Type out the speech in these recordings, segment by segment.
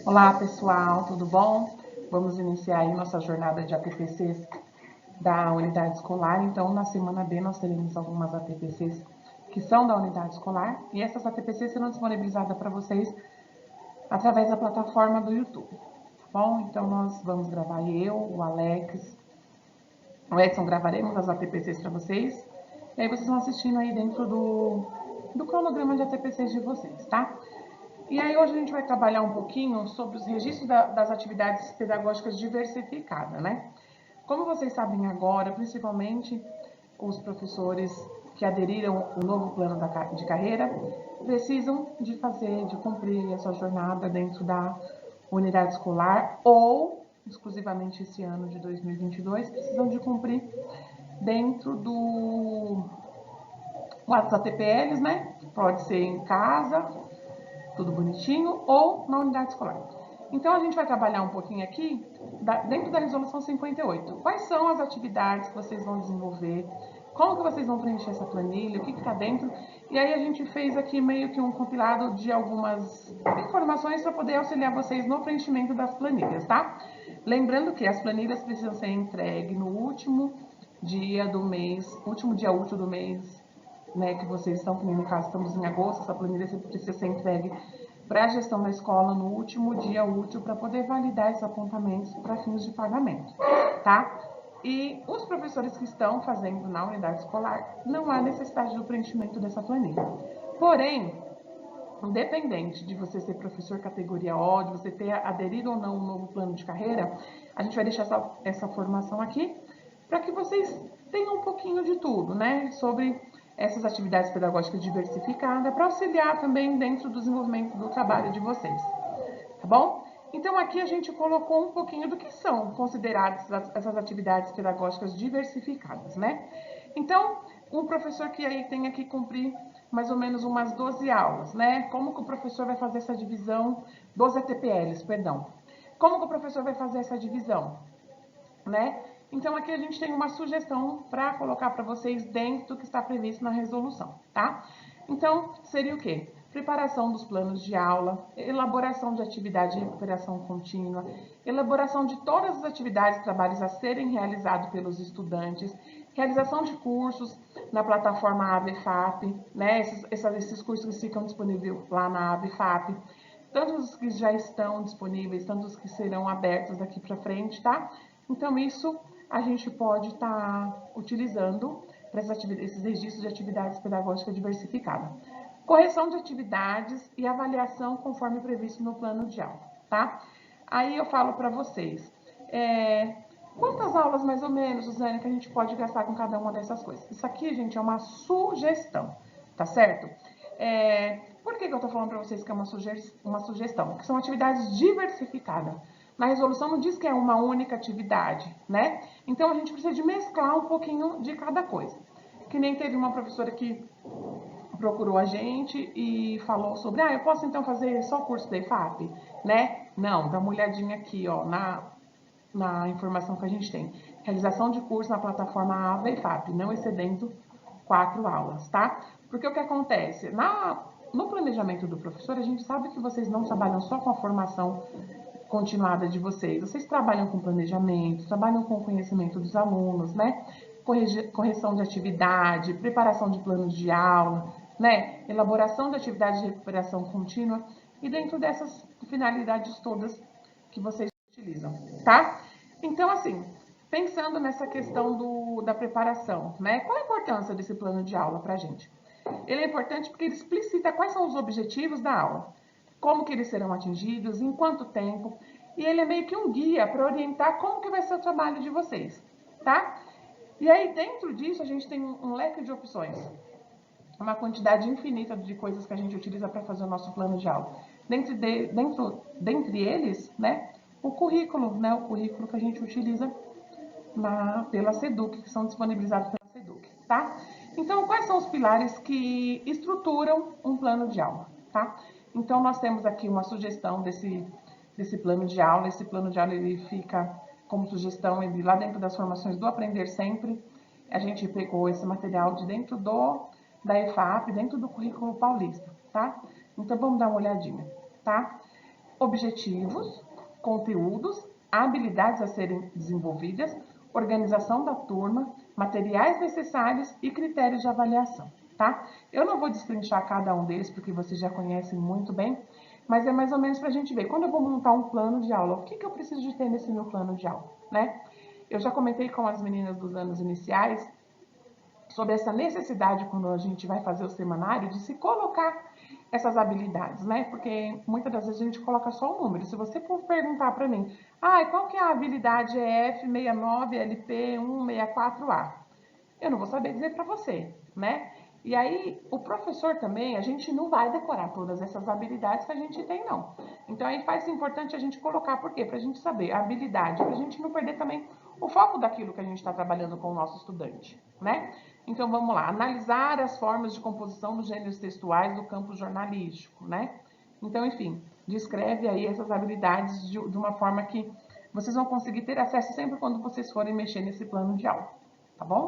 Olá pessoal, tudo bom? Vamos iniciar aí nossa jornada de ATPCs da unidade escolar. Então, na semana B, nós teremos algumas ATPCs que são da unidade escolar e essas ATPCs serão disponibilizadas para vocês através da plataforma do YouTube, tá bom? Então, nós vamos gravar eu, o Alex, o Edson, gravaremos as ATPCs para vocês e aí vocês vão assistindo aí dentro do cronograma de ATPCs de vocês, tá? E aí hoje a gente vai trabalhar um pouquinho sobre os registros das atividades pedagógicas diversificadas, né? Como vocês sabem agora, principalmente os professores que aderiram ao novo plano de carreira, precisam de cumprir essa jornada dentro da unidade escolar ou, exclusivamente esse ano de 2022, precisam de cumprir dentro das ATPLs, né? Pode ser em casa, tudo bonitinho, ou na unidade escolar. Então, a gente vai trabalhar um pouquinho aqui, dentro da resolução 58. Quais são as atividades que vocês vão desenvolver? Como que vocês vão preencher essa planilha? O que está dentro? E aí a gente fez aqui meio que um compilado de algumas informações para poder auxiliar vocês no preenchimento das planilhas, tá? Lembrando que as planilhas precisam ser entregues no último dia do mês, último dia útil do mês, né, que vocês estão, que no caso estamos em agosto, essa planilha precisa ser entregue para a gestão da escola no último dia útil para poder validar esses apontamentos para fins de pagamento, tá? E os professores que estão fazendo na unidade escolar, não há necessidade do preenchimento dessa planilha. Porém, independente de você ser professor categoria O, de você ter aderido ou não ao novo plano de carreira, a gente vai deixar essa formação aqui para que vocês tenham um pouquinho de tudo, né? Sobre essas atividades pedagógicas diversificadas, para auxiliar também dentro do desenvolvimento do trabalho de vocês, tá bom? Então, aqui a gente colocou um pouquinho do que são consideradas essas atividades pedagógicas diversificadas, né? Então, um professor que aí tenha que cumprir mais ou menos umas 12 aulas, né? Como que o professor vai fazer essa divisão, 12 ATPLs, perdão. Como que o professor vai fazer essa divisão, né? Então, aqui a gente tem uma sugestão para colocar para vocês dentro do que está previsto na resolução, tá? Então, seria o quê? Preparação dos planos de aula, elaboração de atividade de recuperação contínua, elaboração de todas as atividades e trabalhos a serem realizados pelos estudantes, realização de cursos na plataforma AVFAP, né? Esses cursos que ficam disponíveis lá na AVFAP, tanto os que já estão disponíveis, tanto os que serão abertos daqui para frente, tá? Então, isso a gente pode estar utilizando para esses registros de atividades pedagógicas diversificadas. Correção de atividades e avaliação conforme previsto no plano de aula, tá? Aí eu falo para vocês, quantas aulas mais ou menos, Suzane, que a gente pode gastar com cada uma dessas coisas? Isso aqui, gente, é uma sugestão, tá certo? Por que eu tô falando para vocês que é uma sugestão? Porque são atividades diversificadas. Na resolução não diz que é uma única atividade, né? Então, a gente precisa de mesclar um pouquinho de cada coisa. Que nem teve uma professora que procurou a gente e falou sobre, eu posso então fazer só o curso da EFAP, né? Não, dá uma olhadinha aqui, ó, na informação que a gente tem. Realização de curso na plataforma AVA EFAP, não excedendo 4 aulas, tá? Porque o que acontece? No planejamento do professor, a gente sabe que vocês não trabalham só com a formação continuada de vocês. Vocês trabalham com planejamento, trabalham com o conhecimento dos alunos, né? Correção de atividade, preparação de planos de aula, né? Elaboração de atividades de recuperação contínua e dentro dessas finalidades todas que vocês utilizam, tá? Então, assim, pensando nessa questão da preparação, né? Qual a importância desse plano de aula para a gente? Ele é importante porque ele explicita quais são os objetivos da aula, como que eles serão atingidos, em quanto tempo, e ele é meio que um guia para orientar como que vai ser o trabalho de vocês, tá? E aí, dentro disso, a gente tem um leque de opções, uma quantidade infinita de coisas que a gente utiliza para fazer o nosso plano de aula. Dentre eles, né, o currículo que a gente utiliza pela SEDUC, que são disponibilizados pela SEDUC, tá? Então, quais são os pilares que estruturam um plano de aula, tá? Então, nós temos aqui uma sugestão desse plano de aula. Esse plano de aula, ele fica como sugestão, ele lá dentro das formações do Aprender Sempre, a gente pegou esse material de dentro da EFAP, dentro do currículo paulista, tá? Então, vamos dar uma olhadinha, tá? objetivos, conteúdos, habilidades a serem desenvolvidas, organização da turma, materiais necessários e critérios de avaliação, tá? Eu não vou destrinchar cada um deles, porque vocês já conhecem muito bem, mas é mais ou menos para a gente ver. Quando eu vou montar um plano de aula, o que eu preciso de ter nesse meu plano de aula, né? Eu já comentei com as meninas dos anos iniciais sobre essa necessidade, quando a gente vai fazer o semanário, de se colocar essas habilidades, né? Porque muitas das vezes a gente coloca só o número. Se você for perguntar para mim, qual que é a habilidade EF69 LP164A? Eu não vou saber dizer para você, né? E aí, o professor também, a gente não vai decorar todas essas habilidades que a gente tem, não. Então, aí faz importante a gente colocar, por quê? Para a gente saber a habilidade, para a gente não perder também o foco daquilo que a gente está trabalhando com o nosso estudante, né? Então, vamos lá. Analisar as formas de composição dos gêneros textuais do campo jornalístico, né? Então, enfim, descreve aí essas habilidades de uma forma que vocês vão conseguir ter acesso sempre quando vocês forem mexer nesse plano de aula, tá bom?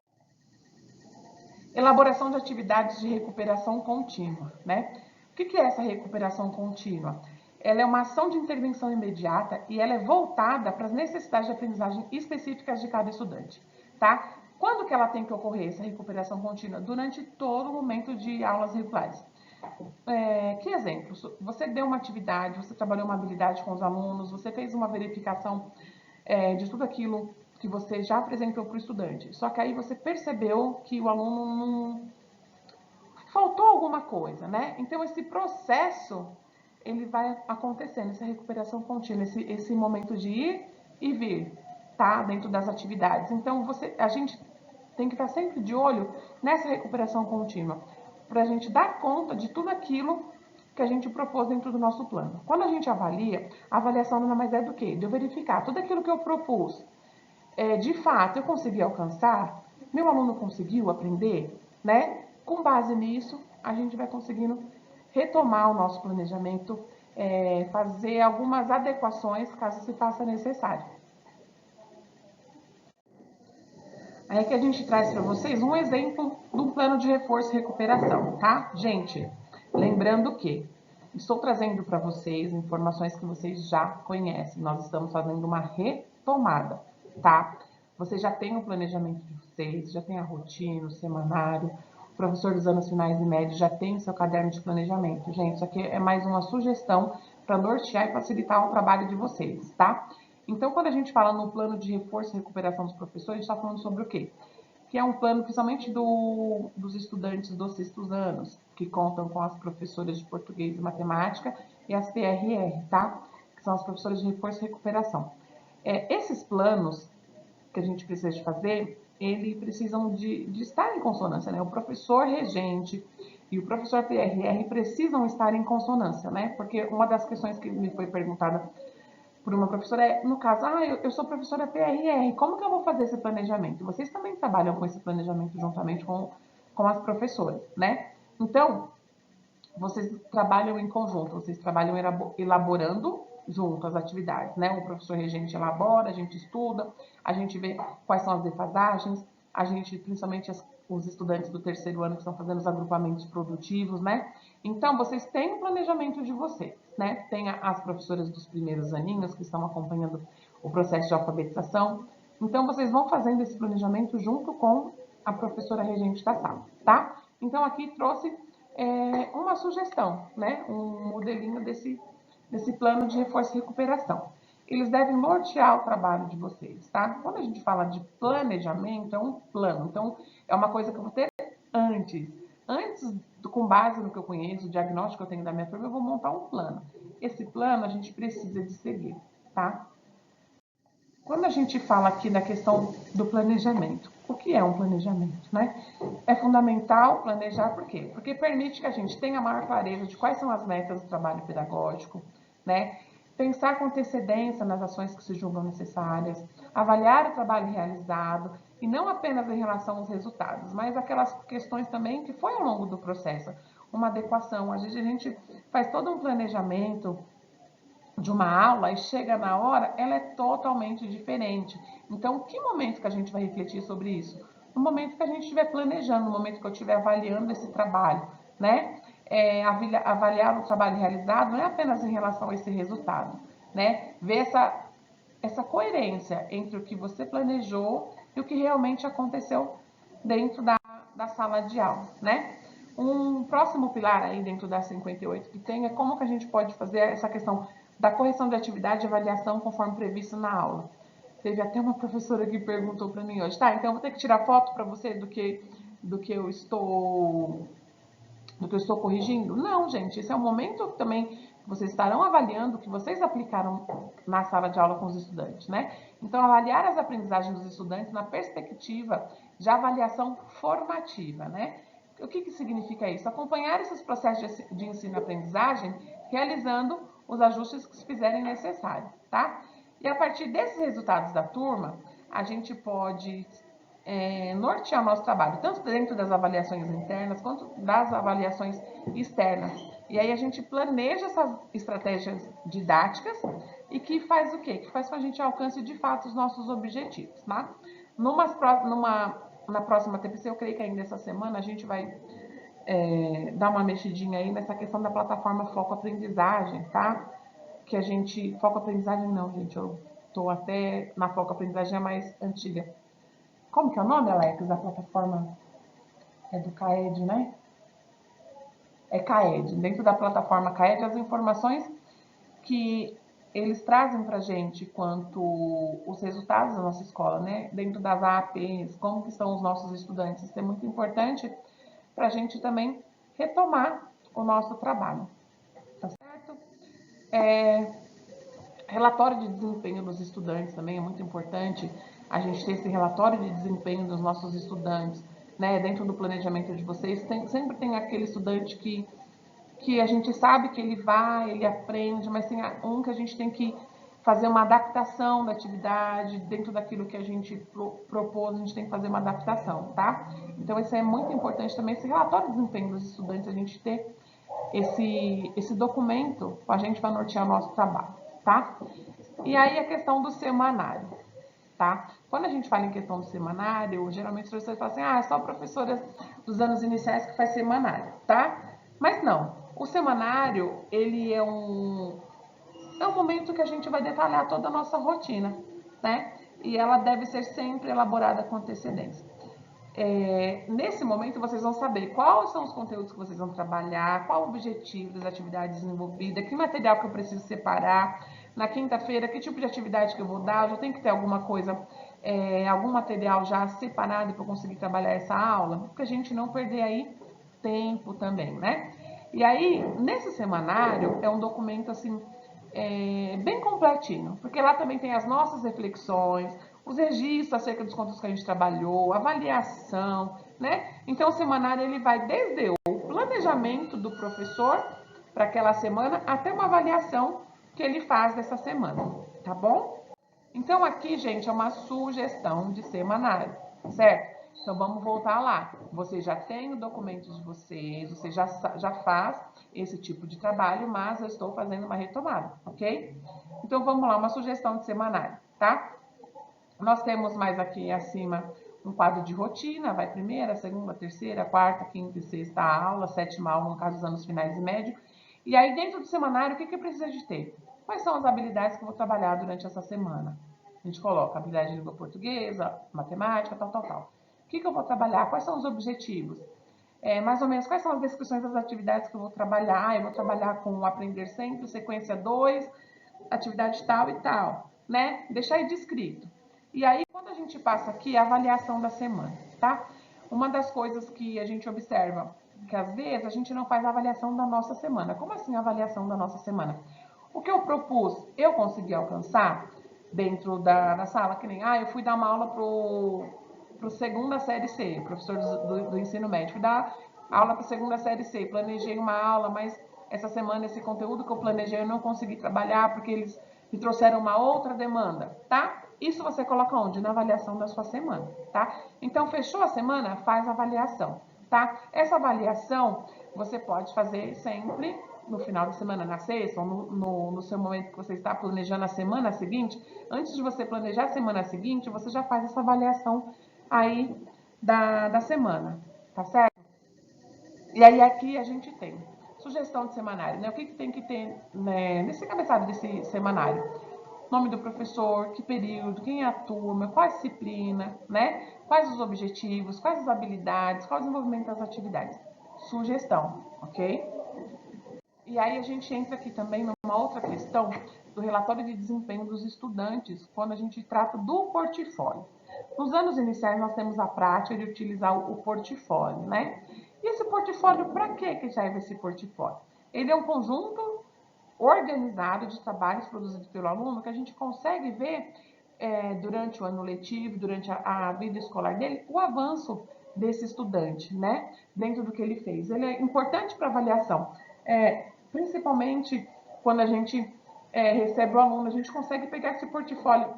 Elaboração de atividades de recuperação contínua, né? O que é essa recuperação contínua? Ela é uma ação de intervenção imediata e ela é voltada para as necessidades de aprendizagem específicas de cada estudante, tá? Quando que ela tem que ocorrer, essa recuperação contínua? Durante todo o momento de aulas regulares. Que exemplo? Você deu uma atividade, você trabalhou uma habilidade com os alunos, você fez uma verificação de tudo aquilo que você já apresentou para o estudante. Só que aí você percebeu que o aluno não... faltou alguma coisa, né? Então, esse processo, ele vai acontecendo, essa recuperação contínua, esse momento de ir e vir, tá? Dentro das atividades. Então, a gente tem que estar sempre de olho nessa recuperação contínua, para a gente dar conta de tudo aquilo que a gente propôs dentro do nosso plano. Quando a gente avalia, a avaliação nada mais é do que de eu verificar tudo aquilo que eu propus, de fato eu consegui alcançar, meu aluno conseguiu aprender, né? Com base nisso, a gente vai conseguindo retomar o nosso planejamento, fazer algumas adequações caso se faça necessário. Aí é que a gente traz para vocês um exemplo do plano de reforço e recuperação, tá? Gente, lembrando que estou trazendo para vocês informações que vocês já conhecem. Nós estamos fazendo uma retomada, tá? Vocês já têm o planejamento de vocês, já tem a rotina, o semanário. O professor dos anos finais e médios já tem o seu caderno de planejamento. Gente, isso aqui é mais uma sugestão para nortear e facilitar o trabalho de vocês, tá? Então, quando a gente fala no plano de reforço e recuperação dos professores, a gente está falando sobre o quê? Que é um plano principalmente dos estudantes dos sextos anos, que contam com as professoras de português e matemática e as PRR, tá? Que são as professoras de reforço e recuperação. Esses planos que a gente precisa de fazer, eles precisam de estar em consonância, né? O professor regente e o professor PRR precisam estar em consonância, né? Porque uma das questões que me foi perguntada por uma professora no caso, eu sou professora PRR, como que eu vou fazer esse planejamento? Vocês também trabalham com esse planejamento juntamente com as professoras, né? Então, vocês trabalham em conjunto, vocês trabalham elaborando junto as atividades, né? O professor regente elabora, a gente estuda, a gente vê quais são as defasagens, a gente, principalmente os estudantes do terceiro ano que estão fazendo os agrupamentos produtivos, né? Então, vocês têm o planejamento de vocês, né? Tem as professoras dos primeiros aninhos que estão acompanhando o processo de alfabetização. Então, vocês vão fazendo esse planejamento junto com a professora regente da sala, tá? Então, aqui trouxe uma sugestão, né? Um modelinho desse plano de reforço e recuperação. Eles devem nortear o trabalho de vocês, tá? Quando a gente fala de planejamento, é um plano. Então, é uma coisa que eu vou ter antes. Antes, com base no que eu conheço, o diagnóstico que eu tenho da minha turma, eu vou montar um plano. Esse plano a gente precisa de seguir, tá? Quando a gente fala aqui da questão do planejamento, o que é um planejamento, né? É fundamental planejar, por quê? Porque permite que a gente tenha maior clareza de quais são as metas do trabalho pedagógico, né? Pensar com antecedência nas ações que se julgam necessárias, avaliar o trabalho realizado, e não apenas em relação aos resultados, mas aquelas questões também que foi ao longo do processo, uma adequação. Às vezes a gente faz todo um planejamento de uma aula e chega na hora, ela é totalmente diferente. Então, que momento que a gente vai refletir sobre isso? No momento que a gente estiver planejando, no momento que eu estiver avaliando esse trabalho, né? avaliar o trabalho realizado não é apenas em relação a esse resultado, né? Ver essa coerência entre o que você planejou e o que realmente aconteceu dentro da sala de aula, né? Um próximo pilar aí dentro da 58 que tem é como que a gente pode fazer essa questão da correção de atividade e avaliação conforme previsto na aula. Teve até uma professora que perguntou para mim hoje, tá, então eu vou ter que tirar foto para você do que eu estou corrigindo? Não, gente, esse é o momento também que vocês estarão avaliando o que vocês aplicaram na sala de aula com os estudantes, né? Então, avaliar as aprendizagens dos estudantes na perspectiva de avaliação formativa, né? O que significa isso? Acompanhar esses processos de ensino e aprendizagem, realizando os ajustes que se fizerem necessários, tá? E a partir desses resultados da turma, a gente pode nortear o nosso trabalho, tanto dentro das avaliações internas quanto das avaliações externas. E aí a gente planeja essas estratégias didáticas e que faz o quê? Que faz com que a gente alcance de fato os nossos objetivos, tá? Na próxima TPC, eu creio que ainda essa semana, a gente vai dar uma mexidinha aí nessa questão da plataforma Foco Aprendizagem, tá? Que a gente... Foco Aprendizagem não, gente, eu tô até na Foco Aprendizagem mais antiga. Como que é o nome, Alex, da plataforma? É do CAED, né? É CAED. Dentro da plataforma CAED, as informações que eles trazem para a gente quanto os resultados da nossa escola, né? Dentro das AAPs, como que estão os nossos estudantes. Isso é muito importante para a gente também retomar o nosso trabalho. Tá certo? Relatório de desempenho dos estudantes também é muito importante a gente ter esse relatório de desempenho dos nossos estudantes, né? Dentro do planejamento de vocês, sempre tem aquele estudante que a gente sabe que ele vai, ele aprende, mas tem um que a gente tem que fazer uma adaptação da atividade, dentro daquilo que a gente propôs, a gente tem que fazer uma adaptação, tá? Então, isso é muito importante também, esse relatório de desempenho dos estudantes, a gente ter esse documento, a gente vai nortear o nosso trabalho, tá? E aí a questão do semanário, tá? Quando a gente fala em questão do semanário, geralmente as pessoas falam assim, é só professora dos anos iniciais que faz semanário, tá? Mas não, o semanário, ele é um momento que a gente vai detalhar toda a nossa rotina, né? E ela deve ser sempre elaborada com antecedência. Nesse momento, vocês vão saber quais são os conteúdos que vocês vão trabalhar, qual o objetivo das atividades desenvolvidas, que material que eu preciso separar, na quinta-feira, que tipo de atividade que eu vou dar, eu já tenho que ter alguma coisa, algum material já separado para eu conseguir trabalhar essa aula, para a gente não perder aí tempo também, né? E aí, nesse semanário, é um documento, assim, bem completinho, porque lá também tem as nossas reflexões, os registros acerca dos conteúdos que a gente trabalhou, avaliação, né? Então, o semanário ele vai desde o planejamento do professor para aquela semana até uma avaliação que ele faz dessa semana, tá bom? Então, aqui, gente, é uma sugestão de semanário, certo? Então, vamos voltar lá. Você já tem o documento de vocês, você já faz esse tipo de trabalho, mas eu estou fazendo uma retomada, ok? Então, vamos lá, uma sugestão de semanário, tá? Nós temos mais aqui acima um quadro de rotina, vai primeira, segunda, terceira, quarta, quinta e sexta aula, sétima aula, no caso dos anos finais e médio. E aí, dentro do semanário, o que precisa de ter? Quais são as habilidades que eu vou trabalhar durante essa semana? A gente coloca habilidade de língua portuguesa, matemática, tal, tal, tal. O que eu vou trabalhar? Quais são os objetivos? Mais ou menos, quais são as descrições das atividades que eu vou trabalhar? Eu vou trabalhar com aprender sempre, sequência 2, atividade tal e tal, né? Deixar aí descrito. E aí, quando a gente passa aqui, a avaliação da semana, tá? Uma das coisas que a gente observa, que às vezes a gente não faz a avaliação da nossa semana. Como assim a avaliação da nossa semana? O que eu propus, eu consegui alcançar dentro da sala, que nem, eu fui dar uma aula pro segunda série C, professor do ensino médio, fui dar aula para segunda série C, planejei uma aula, mas essa semana esse conteúdo que eu planejei eu não consegui trabalhar porque eles me trouxeram uma outra demanda, tá? Isso você coloca onde? Na avaliação da sua semana, tá? Então, fechou a semana? Faz a avaliação, tá? Essa avaliação você pode fazer sempre no final da semana, na sexta, ou no seu momento que você está planejando a semana seguinte. Antes de você planejar a semana seguinte, você já faz essa avaliação aí da semana, tá certo? E aí aqui a gente tem sugestão de semanário, né? O que tem que ter, né, nesse cabeçalho desse semanário? Nome do professor, que período, quem é a turma, qual a disciplina, né? Quais os objetivos, quais as habilidades, qual o desenvolvimento das atividades. Sugestão, ok? E aí a gente entra aqui também numa outra questão do relatório de desempenho dos estudantes, quando a gente trata do portfólio. Nos anos iniciais, nós temos a prática de utilizar o portfólio, né? E esse portfólio, para que serve esse portfólio? Ele é um conjunto organizado de trabalhos produzidos pelo aluno que a gente consegue ver durante o ano letivo, durante a vida escolar dele, o avanço desse estudante, né? Dentro do que ele fez. Ele é importante para avaliação, principalmente quando a gente recebe o aluno, a gente consegue pegar esse portfólio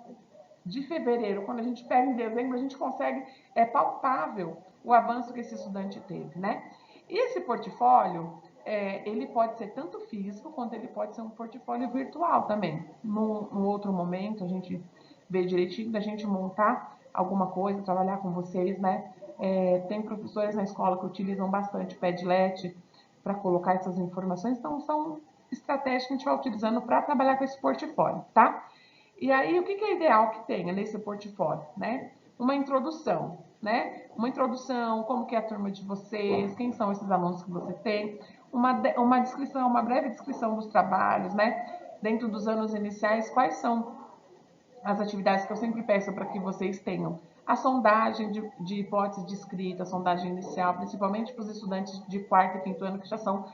de fevereiro, quando a gente pega em dezembro, a gente consegue, palpável o avanço que esse estudante teve, né? E esse portfólio, ele pode ser tanto físico, quanto ele pode ser um portfólio virtual também. No outro momento, a gente vê direitinho da gente montar alguma coisa, trabalhar com vocês, né? Tem professores na escola que utilizam bastante o Padlet para colocar essas informações, então são estratégias que a gente vai utilizando para trabalhar com esse portfólio, tá? E aí, o que é ideal que tenha nesse portfólio, né? Uma introdução, né? Uma introdução, como que é a turma de vocês, quem são esses alunos que você tem, uma descrição, uma breve descrição dos trabalhos, né? Dentro dos anos iniciais, quais são as atividades que eu sempre peço para que vocês tenham? A sondagem de hipótese de escrita, a sondagem inicial, principalmente para os estudantes de quarto e quinto ano que já são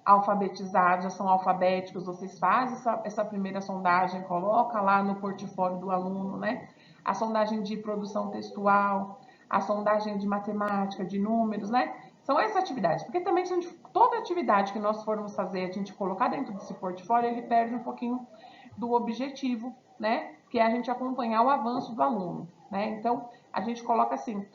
alfabetizados, já são alfabéticos, vocês fazem essa primeira sondagem, coloca lá no portfólio do aluno, né? A sondagem de produção textual, a sondagem de matemática, de números, né? São essas atividades, porque também se a gente, toda atividade que nós formos fazer, a gente colocar dentro desse portfólio, ele perde um pouquinho do objetivo, né? Que é a gente acompanhar o avanço do aluno, né? Então, a gente coloca assim,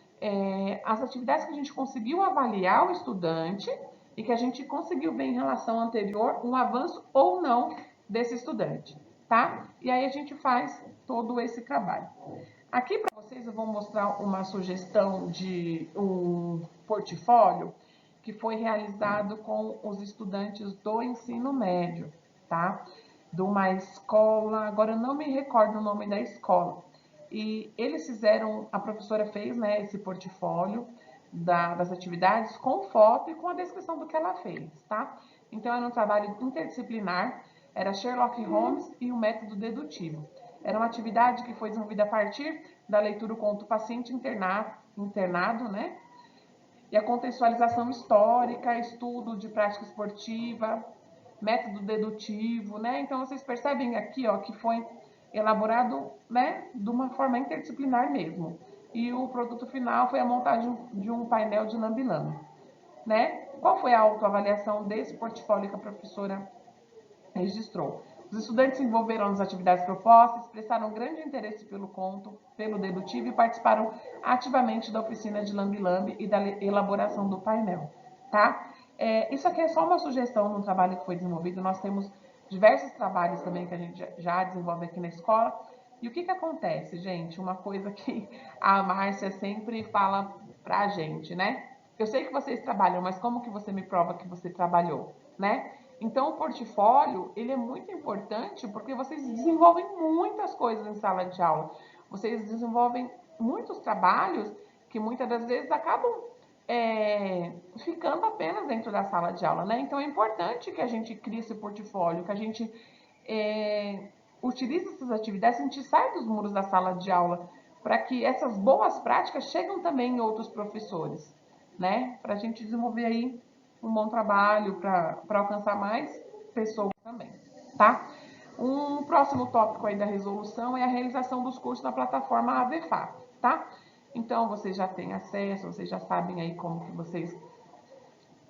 as atividades que a gente conseguiu avaliar o estudante e que a gente conseguiu ver em relação anterior um avanço ou não desse estudante, tá? E aí a gente faz todo esse trabalho. Aqui para vocês eu vou mostrar uma sugestão de um portfólio que foi realizado com os estudantes do ensino médio, tá? De uma escola, agora eu não me recordo o nome da escola. E eles fizeram, a professora fez, né, esse portfólio das atividades com foto e com a descrição do que ela fez, tá? Então era um trabalho interdisciplinar, era Sherlock Holmes e o método dedutivo. Era uma atividade que foi desenvolvida a partir da leitura do conto Paciente Internado, né? E a contextualização histórica, estudo de prática esportiva, método dedutivo, né? Então vocês percebem aqui, ó, que foi elaborado, né, de uma forma interdisciplinar mesmo. E o produto final foi a montagem de um painel de lambi-lambi, né? Qual foi a autoavaliação desse portfólio que a professora registrou? Os estudantes se envolveram nas atividades propostas, expressaram grande interesse pelo conto, pelo dedutivo e participaram ativamente da oficina de lambi-lambi e da elaboração do painel, tá? Isso aqui é só uma sugestão no trabalho que foi desenvolvido. Nós temos diversos trabalhos também que a gente já desenvolve aqui na escola. E o que acontece, gente? Uma coisa que a Márcia sempre fala pra gente, né? Eu sei que vocês trabalham, mas como que você me prova que você trabalhou, né? Então, o portfólio, ele é muito importante porque vocês desenvolvem muitas coisas em sala de aula. Vocês desenvolvem muitos trabalhos que muitas das vezes acabam ficando apenas dentro da sala de aula, né? Então, é importante que a gente crie esse portfólio, que a gente utilize essas atividades, a gente sai dos muros da sala de aula para que essas boas práticas cheguem também em outros professores, né? Para a gente desenvolver aí um bom trabalho para alcançar mais pessoas também, tá? Um próximo tópico aí da resolução é a realização dos cursos na plataforma AVFAP, tá? Então, vocês já têm acesso, vocês já sabem aí como que vocês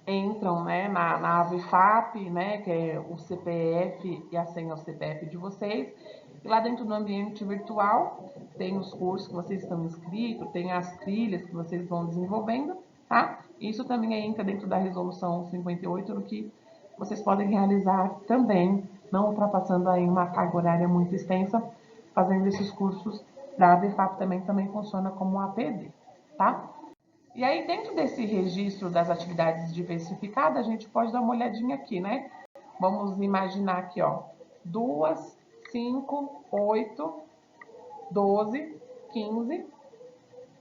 entram, né, na AVFAP, né, que é o CPF e a senha do CPF de vocês. E lá dentro do ambiente virtual tem os cursos que vocês estão inscritos, tem as trilhas que vocês vão desenvolvendo, tá? Isso também entra dentro da resolução 58, no que vocês podem realizar também, não ultrapassando aí uma carga horária muito extensa, fazendo esses cursos da AVFAP também funciona como APD, tá? E aí, dentro desse registro das atividades diversificadas, a gente pode dar uma olhadinha aqui, né? Vamos imaginar aqui, ó, 2, 5, 8, 12, 15,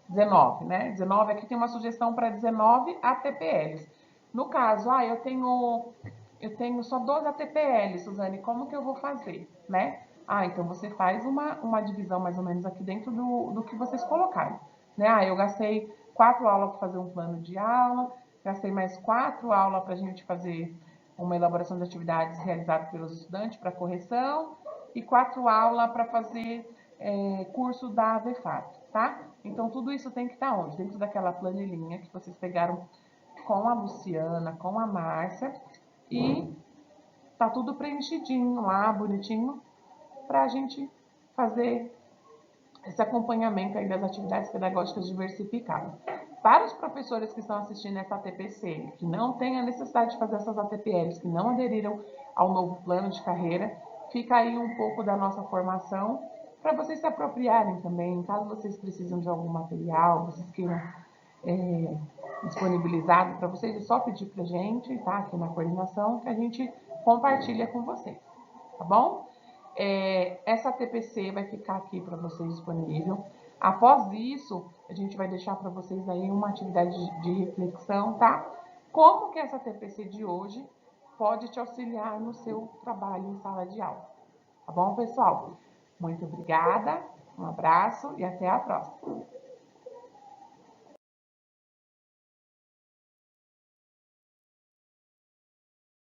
19, né? 19, aqui tem uma sugestão para 19 ATPLs. No caso, eu tenho só 12 ATPLs, Suzane, como que eu vou fazer, né? Então você faz uma divisão mais ou menos aqui dentro do que vocês colocaram, né? Eu gastei 4 aulas para fazer um plano de aula, gastei mais 4 aulas para a gente fazer uma elaboração de atividades realizadas pelos estudantes para correção e 4 aulas para fazer curso da AVEFAP, tá? Então, tudo isso tem que estar onde? Dentro daquela planilhinha que vocês pegaram com a Luciana, com a Márcia, e tá tudo preenchidinho lá, bonitinho, para a gente fazer esse acompanhamento aí das atividades pedagógicas diversificadas. Para os professores que estão assistindo essa ATPC, que não têm a necessidade de fazer essas ATPLs, que não aderiram ao novo plano de carreira, fica aí um pouco da nossa formação para vocês se apropriarem também, caso vocês precisem de algum material, vocês queiram disponibilizado para vocês, é só pedir para a gente, tá? Aqui na coordenação, que a gente compartilha com vocês, tá bom? Essa TPC vai ficar aqui para vocês disponível. Após isso, a gente vai deixar para vocês aí uma atividade de reflexão, tá? Como que essa TPC de hoje pode te auxiliar no seu trabalho em sala de aula. Tá bom, pessoal? Muito obrigada, um abraço e até a próxima.